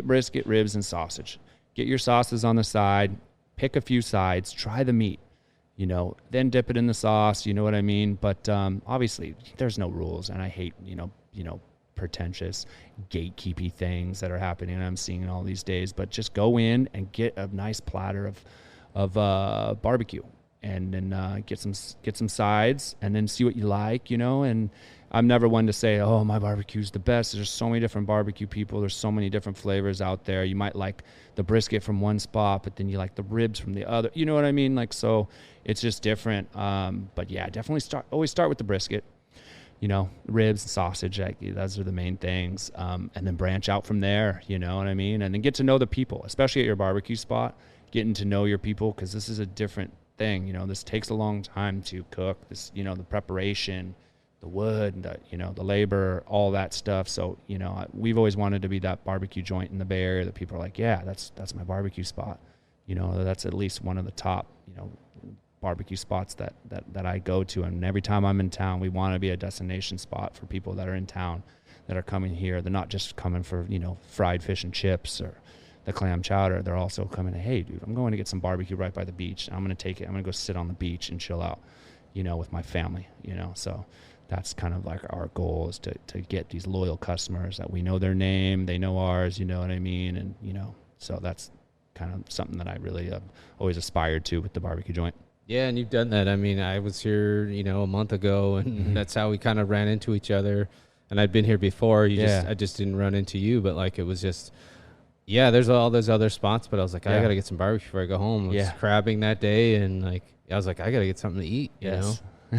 brisket, ribs, and sausage. Get your sauces on the side. Pick a few sides. Try the meat. Then dip it in the sauce. You know what I mean? But obviously, there's no rules, and I hate pretentious gatekeepy things that are happening I'm seeing all these days, but just go in and get a nice platter of barbecue, and then get some sides, and then see what you like, and I'm never one to say, oh, my barbecue's the best. There's so many different barbecue people. There's so many different flavors out there. You might like the brisket from one spot, but then you like the ribs from the other, you know what I mean? Like, so it's just different. But yeah, definitely always start with the brisket. Ribs and sausage, those are the main things. And then branch out from there, you know what I mean? And then get to know the people, especially at your barbecue spot, getting to know your people, because this is a different thing. This takes a long time to cook. This, the preparation, the wood, the labor, all that stuff. So, we've always wanted to be that barbecue joint in the Bay Area that people are like, yeah, that's my barbecue spot. That's at least one of the top, barbecue spots that I go to, and every time I'm in town, we want to be a destination spot for people that are in town that are coming here. They're not just coming for fried fish and chips or the clam chowder. They're also coming to, hey dude, I'm going to get some barbecue right by the beach. I'm going to take it. I'm going to go sit on the beach and chill out, with my family. So that's kind of like our goal, is to get these loyal customers that we know their name, they know ours, you know what I mean? And so that's kind of something that I really always aspired to with the barbecue joint. Yeah, and you've done that. I mean, I was here, a month ago, and that's how we kind of ran into each other. And I'd been here before. I just didn't run into you, but like it was just, there's all those other spots. But I was like, I got to get some barbecue before I go home. I was crabbing that day, and like I was like, I got to get something to eat, you know?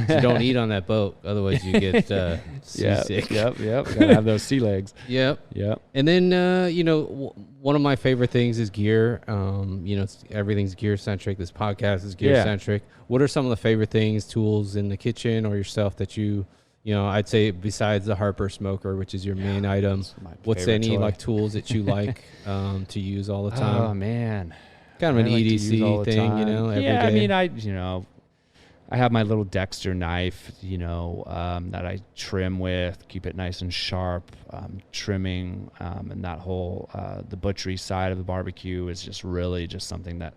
So don't eat on that boat, otherwise you get seasick. Yep. Gotta have those sea legs. Yep. And then one of my favorite things is gear. Everything's gear centric. This podcast is gear centric. What are some of the favorite things, tools in the kitchen or yourself that I'd say besides the Harper smoker, which is your main item, what's any toy, like tools that you like to use all the time? Oh man, kind of an EDC thing, every day. I mean, I have my little Dexter knife, that I trim with, keep it nice and sharp, trimming, and that whole, the butchery side of the barbecue is just really just something that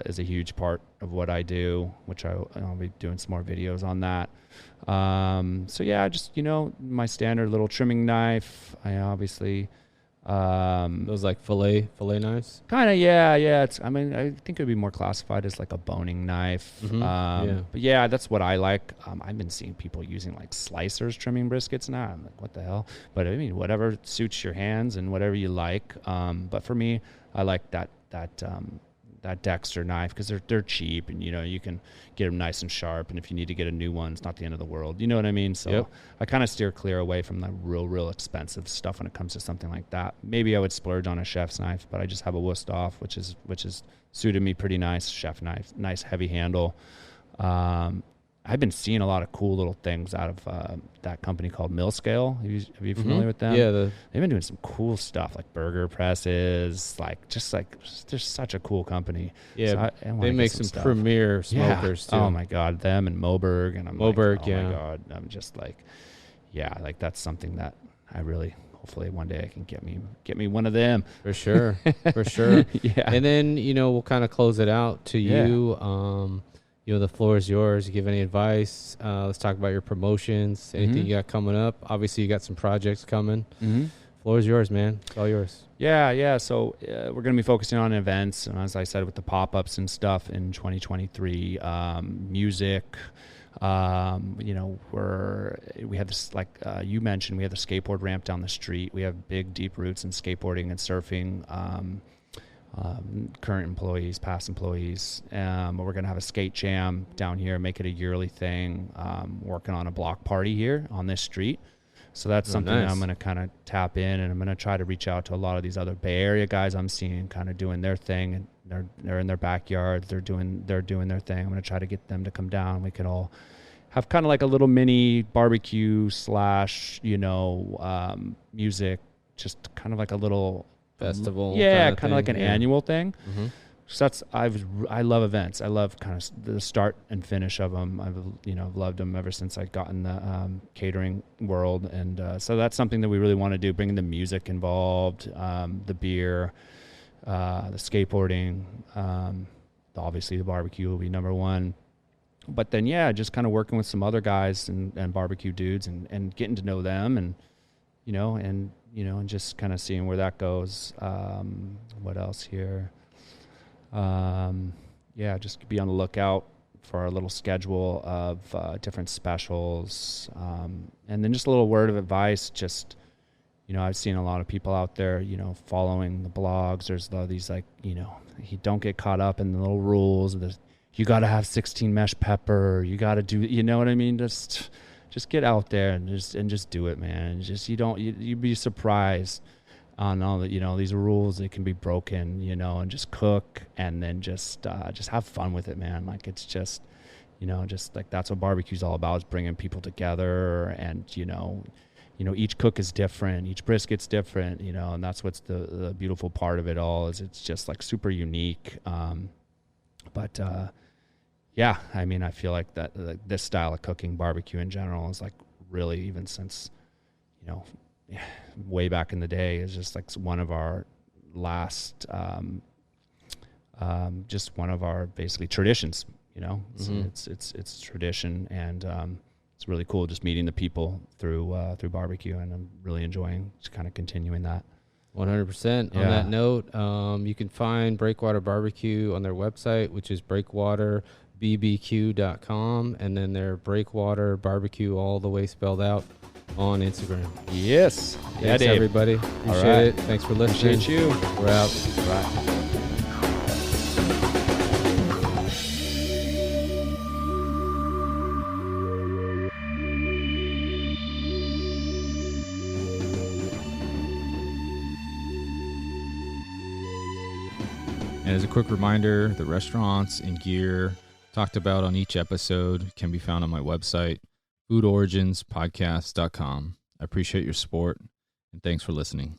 is a huge part of what I do, which I'll be doing some more videos on that. Just, my standard little trimming knife. I obviously, those like fillet knives, kind of. I think it would be more classified as like a boning knife. But that's what I like. I've been seeing people using like slicers trimming briskets now. I'm like, what the hell? But I mean, whatever suits your hands and whatever you like. But for me, I like that Dexter knife because they're cheap, and you can get them nice and sharp, and if you need to get a new one, it's not the end of the world, you know what I mean? So I kind of steer clear away from the real expensive stuff when it comes to something like that. Maybe I would splurge on a chef's knife, but I just have a Wusthof, which is suited me pretty nice. Chef knife, nice heavy handle. I've been seeing a lot of cool little things out of that company called Mill Scale. Are you familiar with them? Yeah, they've been doing some cool stuff like burger presses, they're such a cool company. Yeah, so they make some premier smokers too. Oh my God, them and Moberg, and my God, I'm just like, that's something that I really. Hopefully one day I can get me one of them. For sure. And then we'll kind of close it out to you. The floor is yours. You give any advice? Let's talk about your promotions. Anything you got coming up? Obviously, you got some projects coming. floor is yours, man. It's all yours. Yeah. So we're going to be focusing on events, and as I said, with the pop-ups and stuff in 2023, music. We have this, like you mentioned, we have the skateboard ramp down the street. We have big, deep roots in skateboarding and surfing. Current employees, past employees. We're going to have a skate jam down here, make it a yearly thing. Working on a block party here on this street. So that's something that I'm going to kind of tap in, and I'm going to try to reach out to a lot of these other Bay Area guys I'm seeing kind of doing their thing, and they're in their backyards. They're doing their thing. I'm going to try to get them to come down. We could all have kind of like a little mini barbecue / music, just kind of like a little festival. Yeah, kind of like an annual thing. Mm-hmm. So I love events. I love kind of the start and finish of them. I've loved them ever since I got in the catering world, and so that's something that we really want to do. Bringing the music involved, the beer, the skateboarding, obviously the barbecue will be number one. But then just kind of working with some other guys and barbecue dudes and getting to know them and just kind of seeing where that goes. What else here? Just be on the lookout for our little schedule of different specials. And then just a little word of advice. Just, I've seen a lot of people out there, following the blogs. There's a lot of these, like, you don't get caught up in the little rules. You got to have 16 mesh pepper. You got to do, you know what I mean? Just get out there and just do it, man. And just, you'd be surprised on all the, these rules that can be broken, and just cook and then just have fun with it, man. Like, it's just, just like, that's what barbecue's all about, is bringing people together. And, each cook is different, each brisket's different, and that's what's the beautiful part of it all, is it's just like super unique. I feel like that this style of cooking, barbecue in general, is like really, even since, way back in the day, is just like one of our last, just one of our basically traditions. Mm-hmm. It's tradition, and it's really cool just meeting the people through barbecue, and I'm really enjoying just kind of continuing that. 100%. On that note, you can find Breakwater Barbecue on their website, which is breakwaterbbq.com, and then their Breakwater Barbecue, all the way spelled out, on Instagram. Yes. Thanks, Dave. everybody. Appreciate it. Thanks for listening. Appreciate you. We're out. Bye. And as a quick reminder, the restaurants and gear talked about on each episode can be found on my website, foodoriginspodcast.com. I appreciate your support, and thanks for listening.